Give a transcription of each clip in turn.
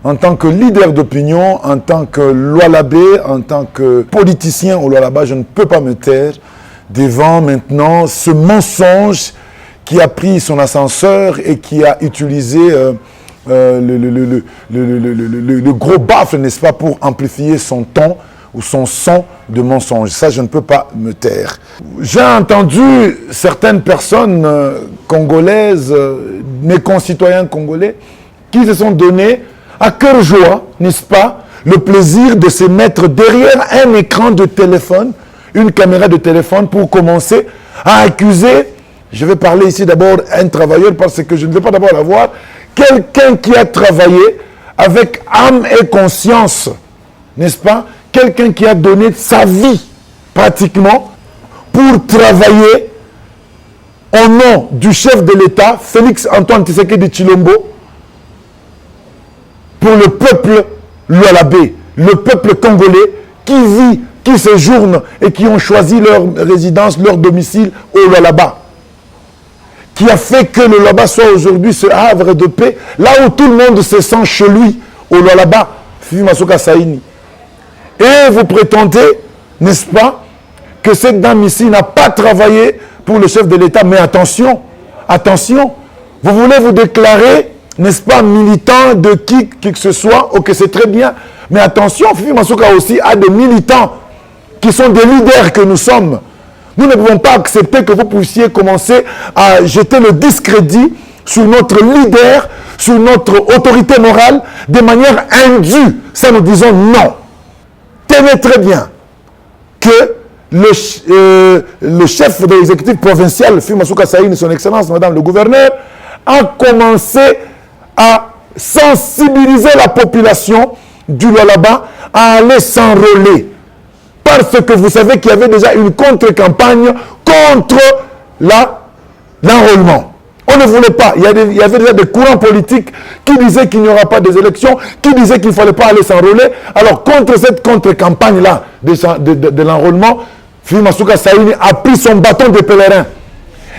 en tant que leader d'opinion, en tant que Lualabé, en tant que politicien au Lualaba, je ne peux pas me taire devant maintenant ce mensonge qui a pris son ascenseur et qui a utilisé le gros baffle, n'est-ce pas, pour amplifier son ton ou son son de mensonge. Ça, je ne peux pas me taire. J'ai entendu certaines personnes congolaises, mes concitoyens congolais, qui se sont donnés à cœur joie, n'est-ce pas, le plaisir de se mettre derrière un écran de téléphone, une caméra de téléphone, pour commencer à accuser, je vais parler ici d'abord un travailleur parce que je ne vais pas d'abord avoir, quelqu'un qui a travaillé avec âme et conscience, n'est-ce pas, quelqu'un qui a donné sa vie pratiquement pour travailler au nom du chef de l'État, Félix Antoine Tshisekedi Tshilombo, pour le peuple Lualabé, le peuple congolais qui vit, qui séjourne et qui ont choisi leur résidence, leur domicile au Lualaba, qui a fait que le Lualaba soit aujourd'hui ce havre de paix, là où tout le monde se sent chez lui, au Lualaba, Fifi Masuka Saini. Et vous prétendez, n'est-ce pas, que cette dame ici n'a pas travaillé pour le chef de l'État. Mais attention, attention, vous voulez vous déclarer, n'est-ce pas, militant de qui que ce soit, ok, c'est très bien. Mais attention, Fifi Masuka aussi a des militants qui sont des leaders que nous sommes. Nous ne pouvons pas accepter que vous puissiez commencer à jeter le discrédit sur notre leader, sur notre autorité morale, de manière indue. Ça, nous disons non. Tenez très bien que le chef de l'exécutif provincial, Fifi Masuka Saini, son excellence, madame le gouverneur, a commencé à sensibiliser la population du Lualaba à aller s'enrôler. Parce que vous savez qu'il y avait déjà une contre-campagne contre l'enrôlement. On ne voulait pas. Il y avait déjà des courants politiques qui disaient qu'il n'y aura pas des élections, qui disaient qu'il ne fallait pas aller s'enrôler. Alors, contre cette contre-campagne-là de l'enrôlement, Fifi Masuka Saini a pris son bâton de pèlerin.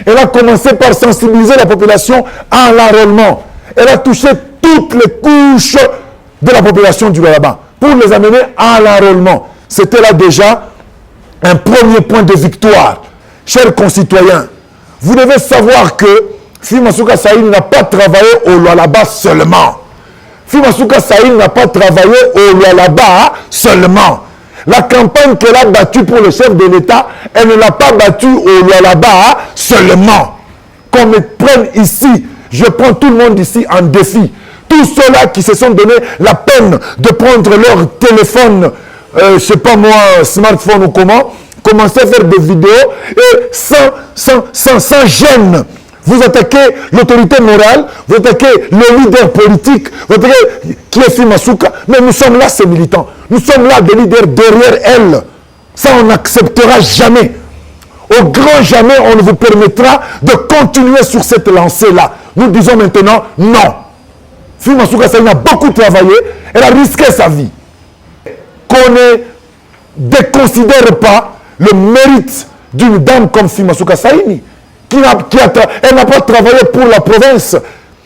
Elle a commencé par sensibiliser la population à l'enrôlement. Elle a touché toutes les couches de la population du Lualaba pour les amener à l'enrôlement. C'était là déjà un premier point de victoire. Chers concitoyens, vous devez savoir que Fifi Masuka Saini n'a pas travaillé au Lualaba seulement. Fifi Masuka Saini n'a pas travaillé au Lualaba seulement. La campagne qu'elle a battue pour le chef de l'État, elle ne l'a pas battue au Lualaba seulement. Qu'on me prenne ici, je prends tout le monde ici en défi. Tous ceux-là qui se sont donné la peine de prendre leur téléphone, je ne sais pas moi, smartphone ou comment, commencer à faire des vidéos et sans gêne. Vous attaquez l'autorité morale, vous attaquez le leader politique, vous attaquez qui est Fifi Masuka. Mais nous sommes là, ces militants. Nous sommes là, des leaders derrière elle. Ça, on n'acceptera jamais. Au grand jamais, on ne vous permettra de continuer sur cette lancée-là. Nous disons maintenant non. Fifi Masuka Saini a beaucoup travaillé, elle a risqué sa vie. Qu'on ne déconsidère pas le mérite d'une dame comme Fifi Masuka Saini. Elle n'a pas travaillé pour la province.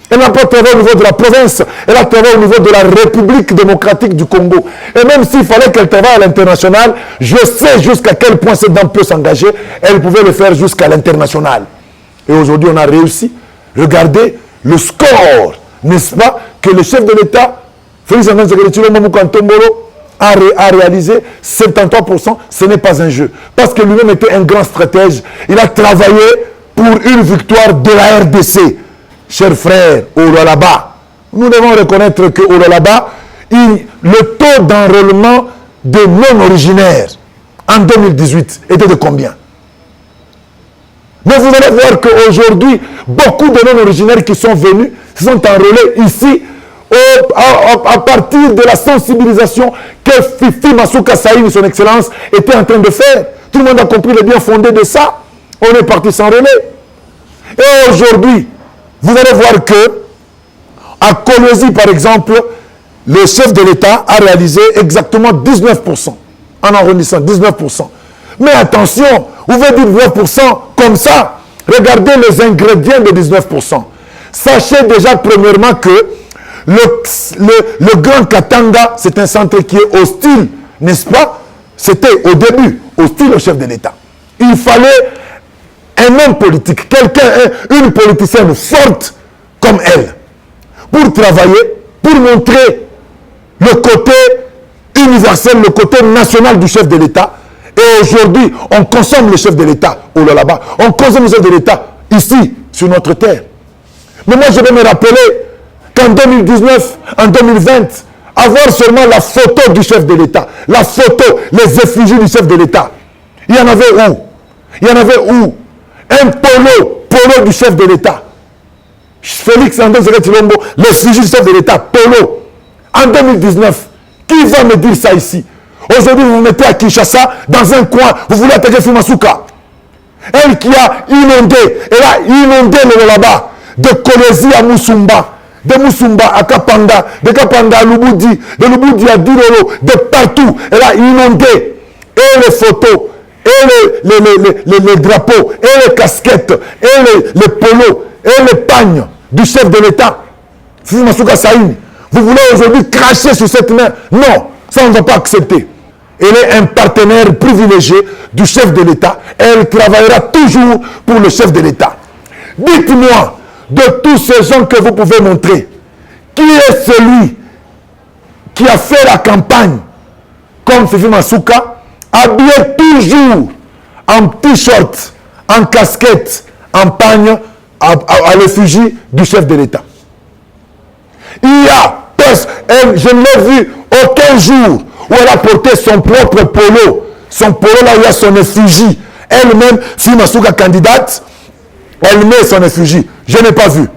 Elle n'a pas travaillé au niveau de la province. Elle a travaillé au niveau de la République démocratique du Congo. Et même s'il fallait qu'elle travaille à l'international, je sais jusqu'à quel point cette dame peut s'engager. Elle pouvait le faire jusqu'à l'international. Et aujourd'hui, on a réussi. Regardez le score, n'est-ce pas, que le chef de l'État, Félix Antoine Tshisekedi Tshilombo a réalisé 73%. Ce n'est pas un jeu. Parce que lui-même était un grand stratège. Il a travaillé pour une victoire de la RDC. Chers frères, au Lualaba, nous devons reconnaître qu'au Lualaba, le taux d'enrôlement des non-originaires en 2018 était de combien? Mais vous allez voir qu'aujourd'hui, beaucoup de non-originaires qui sont venus se sont enrôlés ici à partir de la sensibilisation que Fifi Masuka Saini, son excellence, était en train de faire. Tout le monde a compris le bien fondé de ça. On est parti s'enrôler. Et aujourd'hui, vous allez voir que à Kolwezi, par exemple, le chef de l'État a réalisé exactement 19%. En arrondissant, 19%. Mais attention, vous pouvez dire 9% comme ça. Regardez les ingrédients de 19%. Sachez déjà premièrement que le Grand Katanga, c'est un centre qui est hostile, n'est-ce pas? C'était au début hostile au chef de l'État. Il fallait un homme politique, quelqu'un, une politicienne forte comme elle, pour travailler, pour montrer le côté universel, le côté national du chef de l'État. Et aujourd'hui, on consomme le chef de l'État, oh là là-bas, on consomme le chef de l'État ici, sur notre terre. Mais moi, je vais me rappeler qu'en 2019, en 2020, avoir seulement la photo du chef de l'État, la photo, les effigies du chef de l'État, il y en avait où? Il y en avait où? Un polo du chef de l'État. Félix Antoine Tshisekedi Tshilombo, l'effigie du chef de l'État, polo. En 2019, qui va me dire ça ici? Aujourd'hui, vous vous mettez à Kinshasa, dans un coin, vous voulez attaquer Fumasuka. Elle qui a inondé, elle a inondé le là-bas, de Kolwezi à Musumba, de Musumba à Kapanga, de Kapanga à Lubudi, de Lubudi à Dirolo, de partout. Elle a inondé. Et les photos, et les drapeaux, et les casquettes, et les polos, et les pagnes du chef de l'État. Fumasuka Saïni. Vous voulez aujourd'hui cracher sur cette main? Non, ça on ne va pas accepter. Elle est un partenaire privilégié du chef de l'État. Elle travaillera toujours pour le chef de l'État. Dites-moi, de tous ces gens que vous pouvez montrer, qui est celui qui a fait la campagne comme Fifi Masuka, habillé toujours en t-shirt, en casquette, en pagne, à l'effigie du chef de l'État? Il y a, je ne l'ai vu aucun jour où elle a porté son propre polo. Son polo là où il y a son effigie. Elle-même, si Masuka candidate, elle met son effigie. Je n'ai pas vu.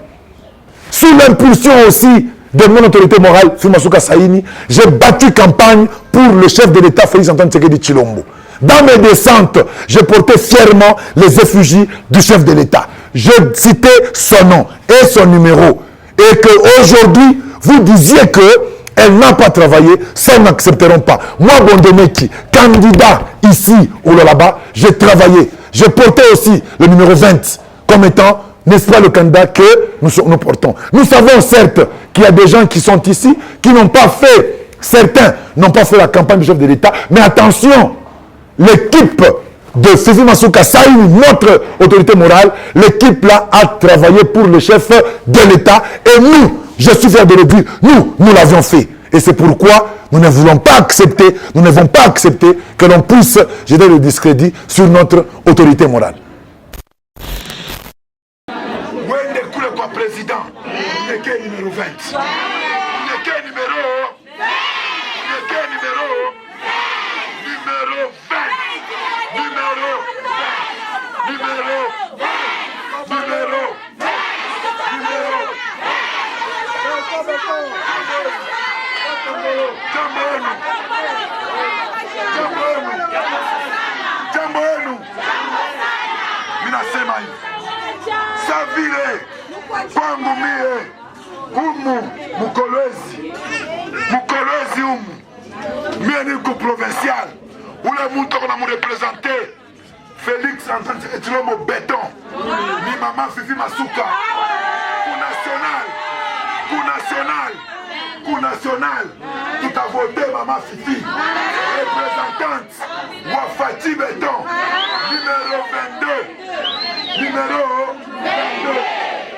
Sous l'impulsion aussi de mon autorité morale, Fumasuka Saïni, j'ai battu campagne pour le chef de l'État, Félix Antoine Tshisekedi Tshilombo. Dans mes descentes, j'ai porté fièrement les effigies du chef de l'État. Je citais son nom et son numéro. Et qu'aujourd'hui, vous disiez qu'elle n'a pas travaillé, ça n'accepteront pas. Moi, Bondemeki, candidat ici ou là-bas, j'ai travaillé. J'ai porté aussi le numéro 20 comme étant, n'est-ce pas, le candidat que nous portons. Nous savons certes qu'il y a des gens qui sont ici, qui n'ont pas fait, certains n'ont pas fait la campagne du chef de l'État, mais attention, l'équipe de Fifi Masuka Saïni, notre autorité morale, l'équipe là a travaillé pour le chef de l'État et nous, je suis fier de le dire, nous l'avions fait. Et c'est pourquoi nous ne voulons pas accepter, nous ne devons pas accepter que l'on puisse jeter le discrédit sur notre autorité morale. Président, n'est que numéro 20. N'est que numéro 20. Minasema hivi. Savile kwangu mie umu Mukolwezi umu mie niko provincial ule mtu kona murepresente Félix Antoine Tshisekedi Tshilombo Béton ni mama Fifi Masuka ku national tout a voté mama Fifi représentante Wafati Béton numéro 22